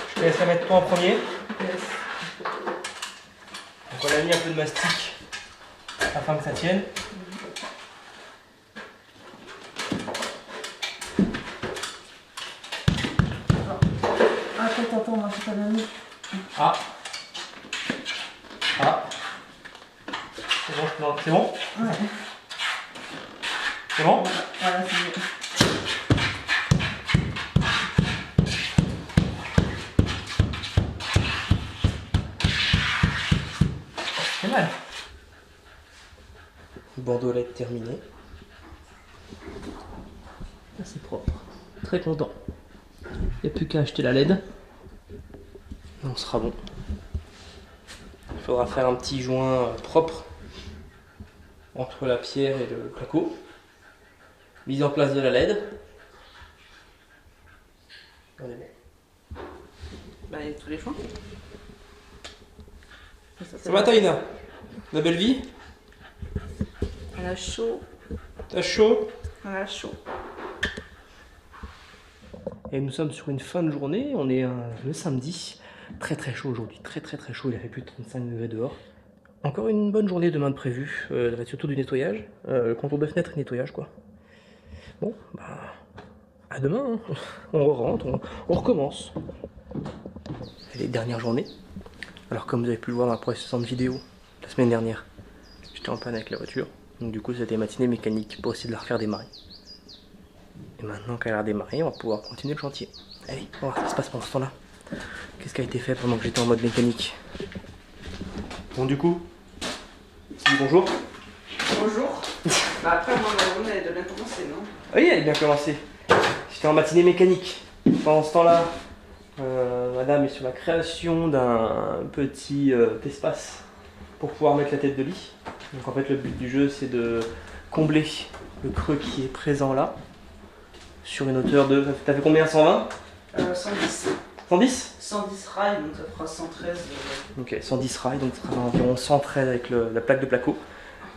Je te laisse la mettre toi en premier. Yes. Donc on a mis un peu de mastic afin que ça tienne. Attends, moi j'ai pas mis. Ah. Ah. C'est bon, non, c'est bon? Ouais. C'est bon? Voilà, c'est bon. C'est mal. Bordelette terminé. Ça c'est propre. Très content. Il n'y a plus qu'à acheter la LED. On sera bon. Il faudra faire un petit joint propre entre la pierre et le placo. Mise en place de la LED. On est bon. Bah, il y a tous les choix. Ça va Taïna? La belle vie? Elle a chaud. T'as chaud? Elle a chaud. Et nous sommes sur une fin de journée, on est le samedi. Très très chaud aujourd'hui, très chaud, il a fait plus de 35 degrés dehors. Encore une bonne journée demain de prévu, ça va être surtout du nettoyage, contour de fenêtre et nettoyage quoi. Bon, bah à demain, hein. On rentre, on recommence. C'est les dernières journées. Alors comme vous avez pu le voir dans la précédente vidéo, la semaine dernière, j'étais en panne avec la voiture. Donc du coup c'était matinée mécanique pour essayer de la refaire démarrer. Et maintenant qu'elle a redémarré, on va pouvoir continuer le chantier. Allez, on va voir ce qui se passe pendant ce temps-là. Qu'est-ce qui a été fait pendant que j'étais en mode mécanique? Bon du coup, dis bonjour. Bonjour. Bah après, moi, ma journée, elle doit bien commencer, non? Oui, elle est bien commencée. J'étais en matinée mécanique. Pendant ce temps-là, madame est sur la création d'un petit espace pour pouvoir mettre la tête de lit. Donc en fait le but du jeu c'est de combler le creux qui est présent là. Sur une hauteur de... T'as fait combien? 120? 110. 110? 110 rails, donc ça fera 113. Ok, 110 rails, donc ça fera environ 113 avec la plaque de placo.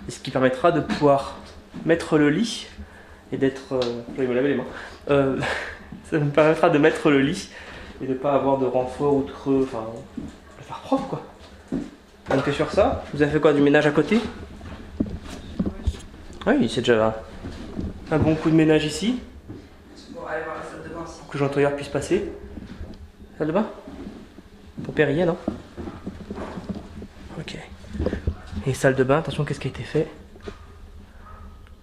Et ce qui permettra de pouvoir mettre le lit et d'être... je vais me laver les mains. Ça me permettra de mettre le lit et de pas avoir de renfort ou de creux, enfin, de faire propre quoi. Donc sur ça, vous avez fait quoi, du ménage à côté? Oui, c'est déjà un bon coup de ménage ici. Bon, aller voir la salle de bain aussi. Pour que Jean Toyard puisse passer. Salle de bain? Ton père y est, non? Ok. Et salle de bain, attention, qu'est-ce qui a été fait?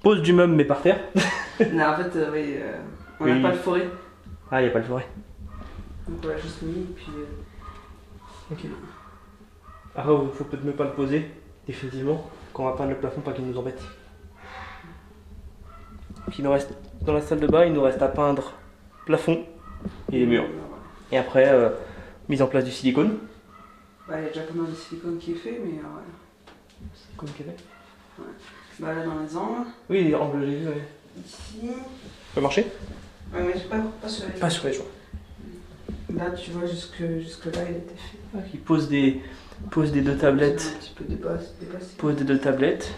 Pose du meuble mais par terre. Non, en fait, oui, on n'a Oui. pas le forêt. Ah, il n'y a pas le forêt. Donc on l'a juste mis, puis. Ok. Après, il faut peut-être même pas le poser, définitivement, quand on va peindre le plafond, pas qu'il nous embête. Puis il nous reste, dans la salle de bain, il nous reste à peindre plafond et les murs. Et après, mise en place du silicone. Bah, il y a déjà pas mal de silicone qui est fait, mais. Silicone qu'il y avait. Bah, là, dans les angles. Oui, les angles, j'ai vu, ouais. Ici. Ça peut marcher? Ouais, mais pas sur les. Pas sur les joints. Là, tu vois, jusque là, il était fait. Il pose des deux tablettes. Un petit peu dépassé. Pose des deux tablettes.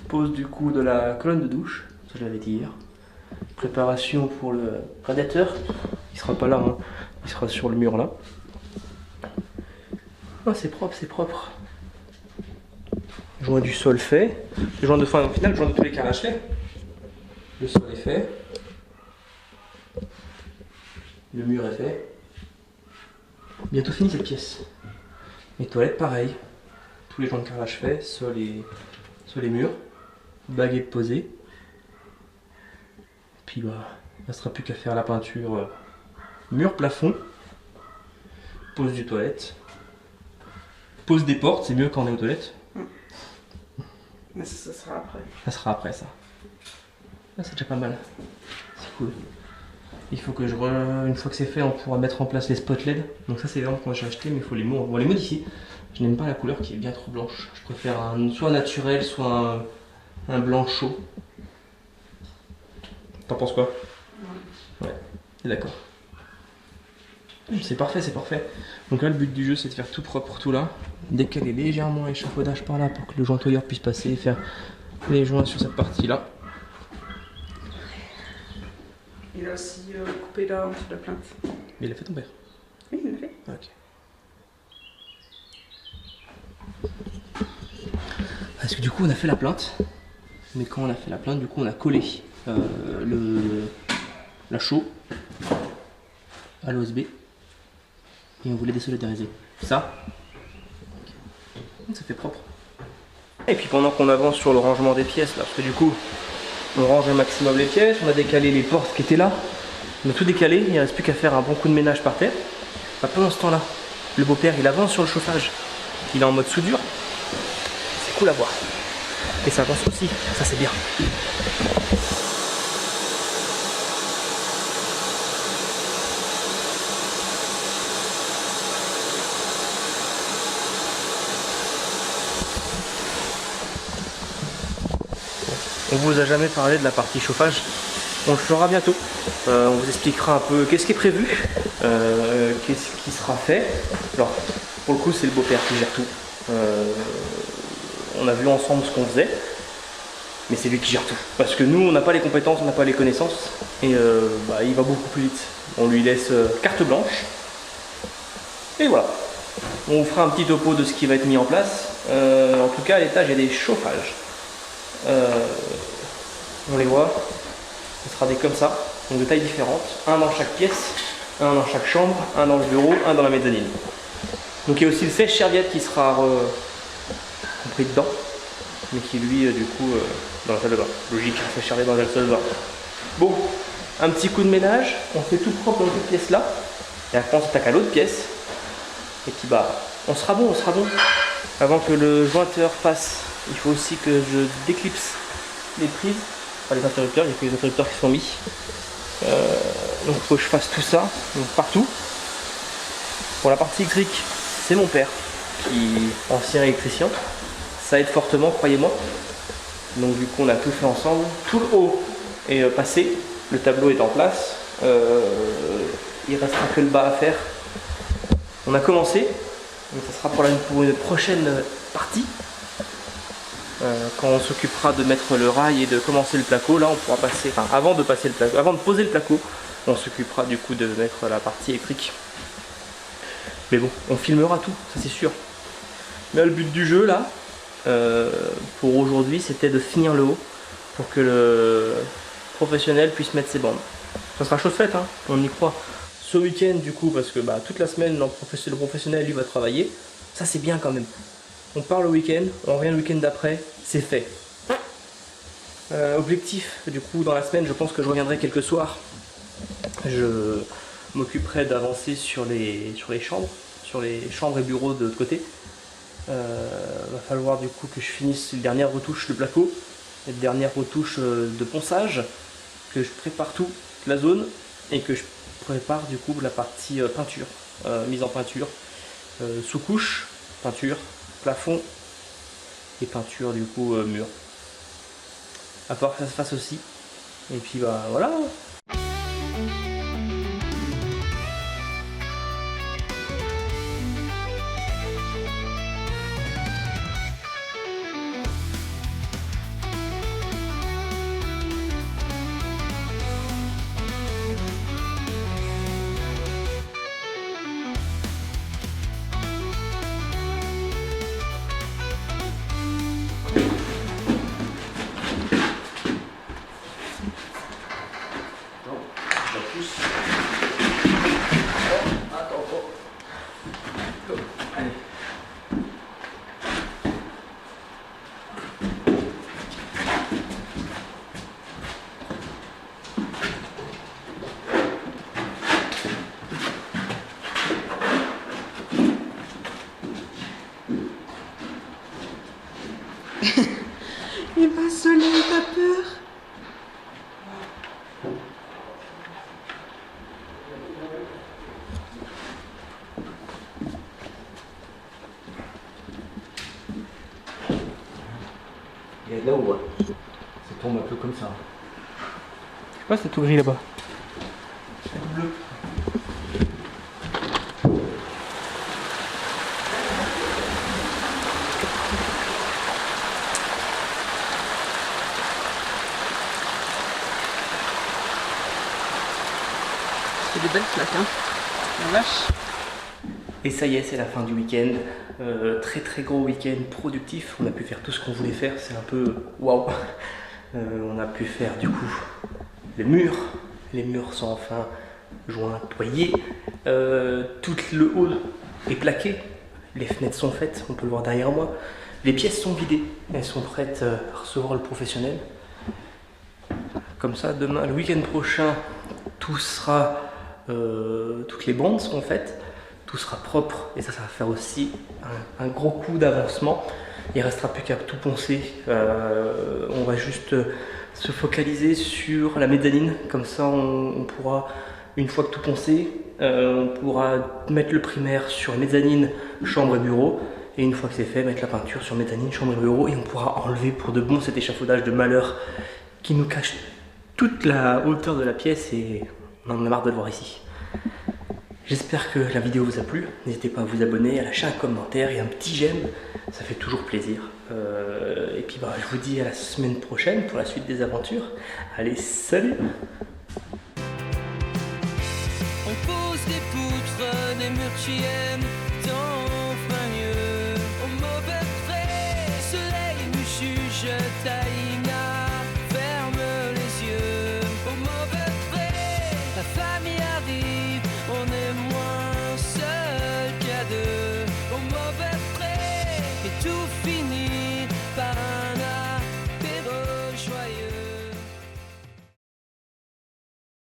Pose du coup de la colonne de douche. Ça, je l'avais dit hier. Préparation pour le radiateur. Il sera pas là, hein. Il sera sur le mur là. Oh, c'est propre, c'est propre. Joint du sol fait. Le joint de fin, au final, le joint de tous les carrelages fait. Le sol est fait. Le mur est fait. Bientôt fini cette pièce. Les toilettes, pareil. Tous les joints de carrelage faits, sol et murs. Baguette posée. Puis bah, il ne restera plus qu'à faire la peinture mur, plafond. Pose du toilette. Pose des portes, c'est mieux quand on est aux toilettes. Mais ça sera après. Ça sera après ça. Ah, c'est déjà pas mal. C'est cool. Il faut que une fois que c'est fait, on pourra mettre en place les spots LED. Donc ça c'est vraiment quand j'ai acheté, mais il faut les modifier. Je n'aime pas la couleur qui est bien trop blanche. Je préfère soit naturel, soit un blanc chaud. T'en penses quoi? Ouais, d'accord. C'est parfait, c'est parfait. Donc là le but du jeu c'est de faire tout propre tout là. Décaler légèrement l'échafaudage par là pour que le jointoyeur puisse passer et faire les joints sur cette partie là. Il a aussi coupé là en dessous de la plainte. Mais il a fait ton père? Oui, il l'a fait. Ok. Parce que du coup on a fait la plainte. Mais quand on a fait la plainte, du coup on a collé la chaux à l'OSB. Et on voulait désolidariser. Ça. Ça fait propre. Et puis pendant qu'on avance sur le rangement des pièces là, parce que du coup on range au maximum les pièces, on a décalé les portes qui étaient là. On a tout décalé, il ne reste plus qu'à faire un bon coup de ménage par terre. Bah, pendant ce temps-là, le beau-père il avance sur le chauffage. Il est en mode soudure. C'est cool à voir. Et ça avance aussi, ça c'est bien. On vous a jamais parlé de la partie chauffage. On le fera bientôt. On vous expliquera un peu qu'est-ce qui est prévu, qu'est-ce qui sera fait. Alors, pour le coup, c'est le beau-père qui gère tout. On a vu ensemble ce qu'on faisait, mais c'est lui qui gère tout. Parce que nous, on n'a pas les compétences, on n'a pas les connaissances, et il va beaucoup plus vite. On lui laisse carte blanche. Et voilà. On vous fera un petit topo de ce qui va être mis en place. En tout cas, à l'étage, il y a des chauffages. On les voit. Ce sera des comme ça, donc de tailles différentes. Un dans chaque pièce, un dans chaque chambre, un dans le bureau, un dans la mezzanine. Donc il y a aussi le sèche-serviette qui sera compris dedans, mais qui lui, du coup, dans la salle de bain. Logique, le sèche-serviette dans la salle de bain. Bon, un petit coup de ménage, on fait tout propre dans cette pièce-là, et après on s'attaque à l'autre pièce, et puis bah, on sera bon. Avant que le jointeur passe, il faut aussi que je déclipse les prises. Enfin, les interrupteurs, il y a que les interrupteurs qui sont mis. Donc il faut que je fasse tout ça, donc partout. Pour la partie électrique, c'est mon père, qui est ancien électricien. Ça aide fortement, croyez-moi. Donc du coup on a tout fait ensemble. Tout le haut est passé, le tableau est en place. Il restera que le bas à faire. On a commencé, donc ça sera pour une prochaine partie. Quand on s'occupera de mettre le rail et de commencer le placo, là on pourra passer, enfin avant de poser le placo, on s'occupera du coup de mettre la partie électrique. Mais bon, on filmera tout, ça c'est sûr. Mais le but du jeu là, pour aujourd'hui, c'était de finir le haut pour que le professionnel puisse mettre ses bandes. Ça sera chose faite, hein, on y croit. Ce week-end du coup, parce que toute la semaine le professionnel lui va travailler, ça c'est bien quand même. On part le week-end, on revient le week-end d'après, c'est fait. Objectif, du coup dans la semaine, je pense que je reviendrai quelques soirs. Je m'occuperai d'avancer sur les chambres et bureaux de l'autre côté. Va falloir du coup que je finisse les dernières retouches de placo, les dernières retouches de ponçage, que je prépare toute la zone et que je prépare du coup la partie peinture, mise en peinture, sous-couche, peinture, plafond et peinture du coup mur. À part que ça se fasse aussi. Et puis voilà. Il va soleil, t'as peur? Il y a de là où ça tombe un peu comme ça. Je sais pas, c'est tout gris là-bas. Bleu. C'est des belles flaques, hein. La vache. Et ça y est, c'est la fin du week-end. Très gros week-end productif. On a pu faire tout ce qu'on voulait faire. C'est un peu waouh. On a pu faire du coup les murs. Les murs sont enfin jointoyés. Tout le haut est plaqué. Les fenêtres sont faites. On peut le voir derrière moi. Les pièces sont vidées. Elles sont prêtes à recevoir le professionnel. Comme ça, demain, le week-end prochain, tout sera, toutes les bandes seront faites. Tout sera propre et ça va faire aussi un gros coup d'avancement. Il ne restera plus qu'à tout poncer. On va juste se focaliser sur la mezzanine. Comme ça, on pourra, une fois que tout poncé, on pourra mettre le primaire sur mezzanine, chambre et bureau. Et une fois que c'est fait, mettre la peinture sur mezzanine, chambre et bureau. Et on pourra enlever pour de bon cet échafaudage de malheur qui nous cache toute la hauteur de la pièce et on en a marre de le voir ici. J'espère que la vidéo vous a plu. N'hésitez pas à vous abonner, à lâcher un commentaire et un petit j'aime. Ça fait toujours plaisir. Et puis je vous dis à la semaine prochaine pour la suite des aventures. Allez, salut! On pose des poutres, des murs tu aimes, tant mieux.